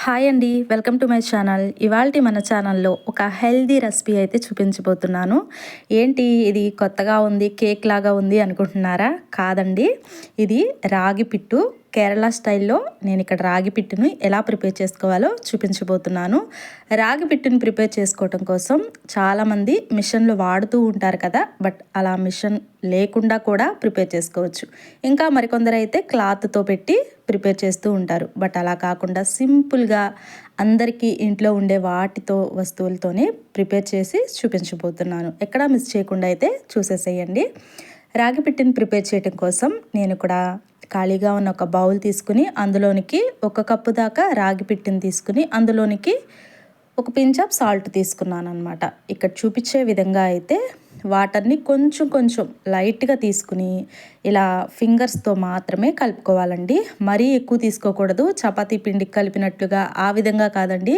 Hi అండి, welcome to my channel. ఇవాల్టి మన ఛానల్లో ఒక హెల్దీ రెసిపీ అయితే చూపించబోతున్నాను. ఏంటి ఇది కొత్తగా ఉంది, కేక్ లాగా ఉంది అనుకుంటున్నారా? కాదండి, ఇది రాగి పిట్టు. కేరళ స్టైల్లో నేను ఇక్కడ రాగి పిట్టుని ఎలా ప్రిపేర్ చేసుకోవాలో చూపించబోతున్నాను. రాగి పిట్టుని ప్రిపేర్ చేసుకోవటం కోసం చాలామంది మిషన్లు వాడుతూ ఉంటారు కదా, బట్ అలా మిషన్ లేకుండా కూడా ప్రిపేర్ చేసుకోవచ్చు. ఇంకా మరికొందరు అయితే క్లాత్తో పెట్టి ప్రిపేర్ చేస్తూ ఉంటారు. బట్ అలా కాకుండా సింపుల్గా అందరికీ ఇంట్లో ఉండే వాటితో వస్తువులతోనే ప్రిపేర్ చేసి చూపించబోతున్నాను. ఎక్కడా మిస్ చేయకుండా అయితే చూసేసేయండి. రాగి పిట్టిని ప్రిపేర్ చేయడం కోసం నేను కూడా ఖాళీగా ఉన్న ఒక బౌల్ తీసుకుని అందులోనికి 1 కప్పు దాకా రాగి పిట్టిని తీసుకుని అందులోనికి ఒక పించ్ ఆఫ్ సాల్ట్ తీసుకున్నాను అనమాట. ఇక్కడ చూపించే విధంగా అయితే వాటర్ని కొంచెం కొంచెం లైట్గా తీసుకుని ఇలా ఫింగర్స్తో మాత్రమే కలుపుకోవాలండి. మరీ ఎక్కువ తీసుకోకూడదు, చపాతీ పిండికి కలిపినట్లుగా ఆ విధంగా కాదండి.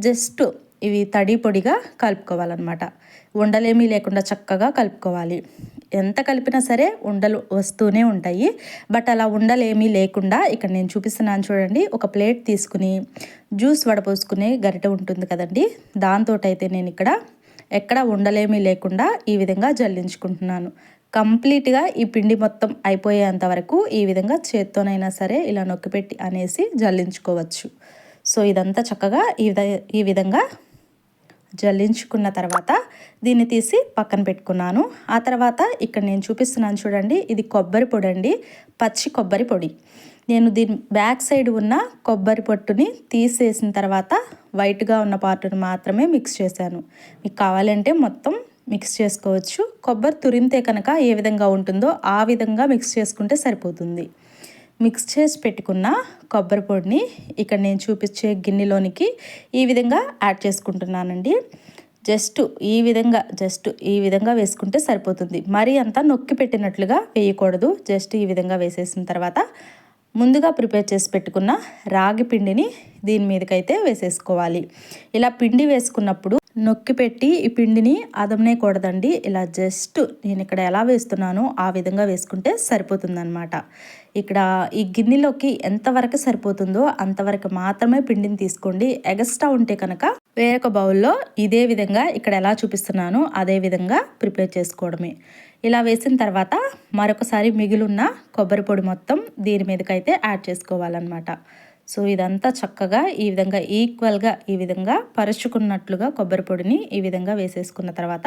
జస్ట్ ఇవి తడి పొడిగా కలుపుకోవాలన్నమాట. ఉండలేమీ లేకుండా చక్కగా కలుపుకోవాలి. ఎంత కలిపినా సరే ఉండలు వస్తూనే ఉంటాయి. బట్ అలా ఉండలేమీ లేకుండా ఇక్కడ నేను చూపిస్తున్నాను చూడండి. ఒక ప్లేట్ తీసుకుని జ్యూస్ వడపోసుకునే గరిటె ఉంటుంది కదండి, దాంతో అయితే నేను ఇక్కడ ఎక్కడ ఉండలేమీ లేకుండా ఈ విధంగా జల్లించుకుంటున్నాను. కంప్లీట్గా ఈ పిండి మొత్తం అయిపోయేంత వరకు ఈ విధంగా చేత్తోనైనా సరే ఇలా నొక్కిపెట్టి అనేసి జల్లించుకోవచ్చు. సో ఇదంతా చక్కగా ఈ విధంగా జల్లించుకున్న తర్వాత దీన్ని తీసి పక్కన పెట్టుకున్నాను. ఆ తర్వాత ఇక్కడ నేను చూపిస్తున్నాను చూడండి, ఇది కొబ్బరి పొడి అండి, పచ్చి కొబ్బరి పొడి. నేను దీని బ్యాక్ సైడ్ ఉన్న కొబ్బరి పొట్టుని తీసేసిన తర్వాత వైట్గా ఉన్న పార్ట్ని మాత్రమే మిక్స్ చేశాను. మీకు కావాలంటే మొత్తం మిక్స్ చేసుకోవచ్చు. కొబ్బరి తురిమితే కనుక ఏ విధంగా ఉంటుందో ఆ విధంగా మిక్స్ చేసుకుంటే సరిపోతుంది. మిక్స్ చేసి పెట్టుకున్న కొబ్బరి పొడిని ఇక్కడ నేను చూపించే గిన్నెలోనికి ఈ విధంగా యాడ్ చేసుకుంటున్నానండి. జస్ట్ ఈ విధంగా వేసుకుంటే సరిపోతుంది. మరీ అంతా నొక్కి పెట్టినట్లుగా వేయకూడదు. జస్ట్ ఈ విధంగా వేసేసిన తర్వాత ముందుగా ప్రిపేర్ చేసి పెట్టుకున్న రాగి పిండిని దీని మీదకైతే వేసేసుకోవాలి. ఇలా పిండి వేసుకున్నప్పుడు నొక్కి పెట్టి ఈ పిండిని అదమనేకూడదండి. ఇలా జస్ట్ నేను ఇక్కడ ఎలా వేస్తున్నానో ఆ విధంగా వేసుకుంటే సరిపోతుందన్నమాట. ఇక్కడ ఈ గిన్నెలోకి ఎంతవరకు సరిపోతుందో అంతవరకు మాత్రమే పిండిని తీసుకోండి. ఎగస్ట్రా ఉంటే కనుక వేరొక బౌల్లో ఇదే విధంగా ఇక్కడ ఎలా చూపిస్తున్నానో అదే విధంగా ప్రిపేర్ చేసుకోవడమే. ఇలా వేసిన తర్వాత మరొకసారి మిగిలిన కొబ్బరి పొడి మొత్తం దీని మీదకైతే యాడ్ చేసుకోవాలన్నమాట. సో ఇదంతా చక్కగా ఈ విధంగా ఈక్వల్గా ఈ విధంగా పరుచుకున్నట్లుగా కొబ్బరి పొడిని ఈ విధంగా వేసేసుకున్న తర్వాత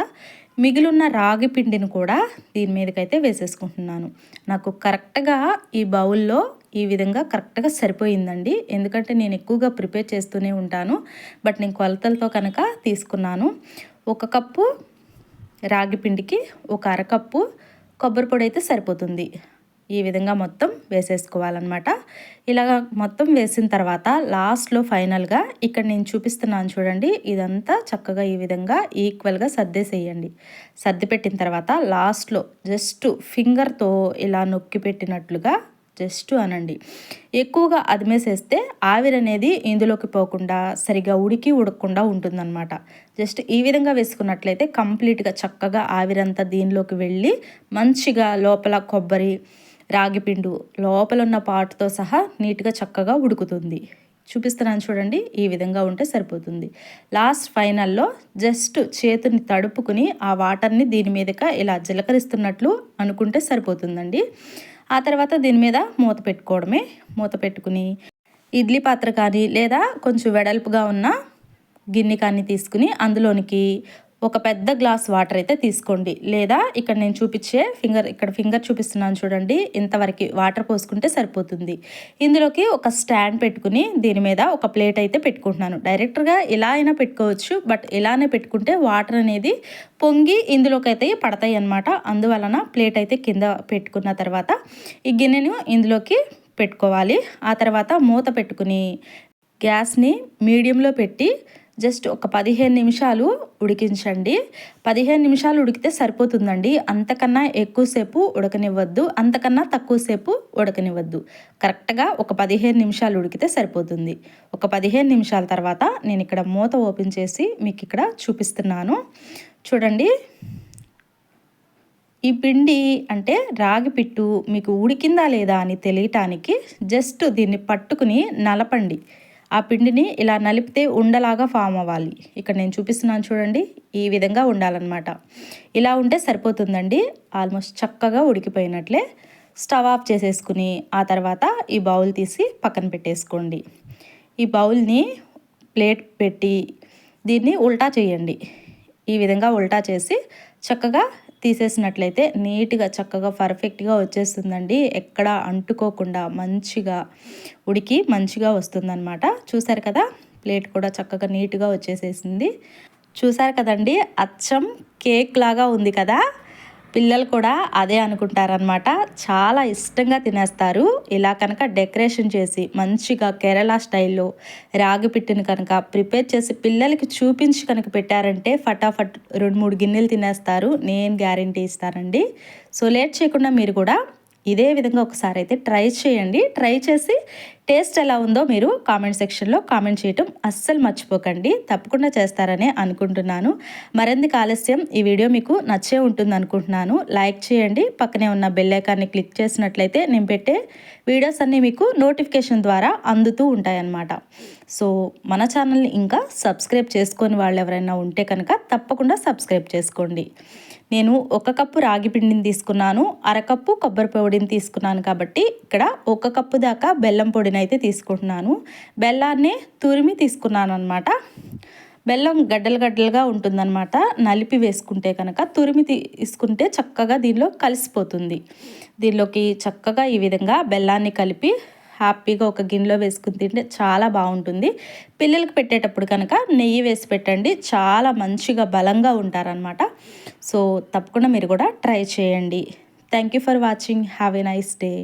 మిగిలిన రాగి పిండిని కూడా దీని మీదకైతే వేసేసుకుంటున్నాను. నాకు కరెక్ట్గా ఈ బౌల్లో ఈ విధంగా కరెక్ట్గా సరిపోయిందండి. ఎందుకంటే నేను ఎక్కువగా ప్రిపేర్ చేస్తూనే ఉంటాను. బట్ నేను కొలతలతో కనుక తీసుకున్నాను. 1 కప్పు రాగి పిండికి 1 అరకప్పు కొబ్బరి పొడి అయితే సరిపోతుంది. ఈ విధంగా మొత్తం వేసేసుకోవాలన్నమాట. ఇలాగ మొత్తం వేసిన తర్వాత లాస్ట్లో ఫైనల్గా ఇక్కడ నేను చూపిస్తున్నాను చూడండి, ఇదంతా చక్కగా ఈ విధంగా ఈక్వల్గా సర్దేసేయండి. సర్ది పెట్టిన తర్వాత లాస్ట్లో జస్ట్ ఫింగర్తో ఇలా నొక్కి పెట్టినట్లుగా జస్ట్ అనండి. ఎక్కువగా అదిమేసేస్తే ఆవిరి అనేది ఇందులోకి పోకుండా సరిగా ఉడకకుండా ఉంటుందన్నమాట. జస్ట్ ఈ విధంగా వేసుకున్నట్లయితే కంప్లీట్గా చక్కగా ఆవిరంతా దీనిలోకి వెళ్ళి మంచిగా లోపల కొబ్బరి రాగిపిండు లోపల ఉన్న పాటుతో సహా నీట్గా చక్కగా ఉడుకుతుంది. చూపిస్తున్నాను చూడండి, ఈ విధంగా ఉంటే సరిపోతుంది. లాస్ట్ ఫైనల్లో జస్ట్ చేతిని తడుపుకుని ఆ వాటర్ని దీని మీదగా ఇలా జీలకరిస్తున్నట్లు అనుకుంటే సరిపోతుందండి. ఆ తర్వాత దీని మీద మూత పెట్టుకోవడమే. మూత పెట్టుకుని ఇడ్లీ పాత్ర కానీ లేదా కొంచెం వెడల్పుగా ఉన్న గిన్నె కానీ తీసుకుని అందులోనికి ఒక పెద్ద గ్లాస్ వాటర్ అయితే తీసుకోండి. లేదా ఇక్కడ నేను చూపించే ఫింగర్ చూపిస్తున్నాను చూడండి, ఇంతవరకు వాటర్ పోసుకుంటే సరిపోతుంది. ఇందులోకి ఒక స్టాండ్ పెట్టుకుని దీని మీద ఒక ప్లేట్ అయితే పెట్టుకుంటున్నాను. డైరెక్ట్గా ఇలా అయినా పెట్టుకోవచ్చు, బట్ ఇలానే పెట్టుకుంటే వాటర్ అనేది పొంగి ఇందులోకి అయితే పడతాయి అన్నమాట. అందువలన ప్లేట్ అయితే కింద పెట్టుకున్న తర్వాత ఈ గిన్నెను ఇందులోకి పెట్టుకోవాలి. ఆ తర్వాత మూత పెట్టుకుని గ్యాస్ని మీడియంలో పెట్టి జస్ట్ ఒక 15 నిమిషాలు ఉడికించండి. 15 నిమిషాలు ఉడికితే సరిపోతుందండి. అంతకన్నా ఎక్కువసేపు ఉడకనివ్వద్దు, అంతకన్నా తక్కువసేపు ఉడకనివ్వద్దు. కరెక్ట్గా ఒక 15 నిమిషాలు ఉడికితే సరిపోతుంది. ఒక 15 నిమిషాల తర్వాత నేను ఇక్కడ మూత ఓపెన్ చేసి మీకు ఇక్కడ చూపిస్తున్నాను చూడండి. ఈ పిండి అంటే రాగి పిట్టు మీకు ఉడికిందా లేదా అని తెలియటానికి జస్ట్ దీన్ని పట్టుకుని నలపండి. ఆ పిండిని ఇలా నలిపితే ఉండలాగా ఫామ్ అవ్వాలి. ఇక్కడ నేను చూపిస్తున్నాను చూడండి, ఈ విధంగా ఉండాలన్నమాట. ఇలా ఉంటే సరిపోతుందండి. ఆల్మోస్ట్ చక్కగా ఉడికిపోయినట్లే. స్టవ్ ఆఫ్ చేసేసుకుని ఆ తర్వాత ఈ బౌల్ తీసి పక్కన పెట్టేసుకోండి. ఈ బౌల్ని ప్లేట్ పెట్టి దీన్ని ఉల్టా చేయండి. ఈ విధంగా ఉల్టా చేసి చక్కగా తీసేసినట్లయితే నీట్గా చక్కగా పర్ఫెక్ట్గా వచ్చేస్తుందండి. ఎక్కడ అంటుకోకుండా మంచిగా ఉడికి మంచిగా వస్తుందన్నమాట. చూసారు కదా, ప్లేట్ కూడా చక్కగా నీట్గా వచ్చేసేసింది. చూసారు కదండి, అచ్చం కేక్ లాగా ఉంది కదా. పిల్లలు కూడా అదే అనుకుంటారనమాట. చాలా ఇష్టంగా తినేస్తారు. ఇలా కనుక డెకరేషన్ చేసి మంచిగా కేరళ స్టైల్లో రాగి పిట్టిని కనుక ప్రిపేర్ చేసి పిల్లలకి చూపించి కనుక పెట్టారంటే ఫటాఫట్ 2-3 గిన్నెలు తినేస్తారు. నేను గ్యారంటీ ఇస్తానండి. సో లేట్ చేయకుండా మీరు కూడా ఇదే విధంగా ఒకసారి అయితే ట్రై చేయండి. ట్రై చేసి టేస్ట్ ఎలా ఉందో మీరు కామెంట్ సెక్షన్లో కామెంట్ చేయటం అస్సలు మర్చిపోకండి. తప్పకుండా చేస్తారని అనుకుంటున్నాను. మరెందుకు ఆలస్యం, ఈ వీడియో మీకు నచ్చే ఉంటుంది అనుకుంటున్నాను. లైక్ చేయండి. పక్కనే ఉన్న బెల్ ఐకాన్ని క్లిక్ చేసినట్లయితే నేను పెట్టే వీడియోస్ అన్నీ మీకు నోటిఫికేషన్ ద్వారా అందుతూ ఉంటాయన్నమాట. సో మన ఛానల్ని ఇంకా సబ్స్క్రైబ్ చేసుకొని వాళ్ళు ఎవరైనా ఉంటే కనుక తప్పకుండా సబ్స్క్రైబ్ చేసుకోండి. నేను 1 కప్పు రాగి పిండిని తీసుకున్నాను, అరకప్పు కొబ్బరి పొడిని తీసుకున్నాను కాబట్టి ఇక్కడ 1 కప్పు దాకా బెల్లం పొడిని అయితే తీసుకుంటున్నాను. బెల్లాన్ని తురిమి తీసుకున్నాను అనమాట. బెల్లం గడ్డలుగా ఉంటుందన్నమాట. నలిపి వేసుకుంటే కనుక తురిమి తీసుకుంటే చక్కగా దీనిలో కలిసిపోతుంది. దీనిలోకి చక్కగా ఈ విధంగా బెల్లాన్ని కలిపి హ్యాపీగా ఒక గిన్నెలో వేసుకుని తింటే చాలా బాగుంటుంది. పిల్లలకి పెట్టేటప్పుడు కనుక నెయ్యి వేసి పెట్టండి, చాలా మంచిగా బలంగా ఉంటారనమాట. సో తప్పకుండా మీరు కూడా ట్రై చేయండి. Thank you for watching. Have a nice day.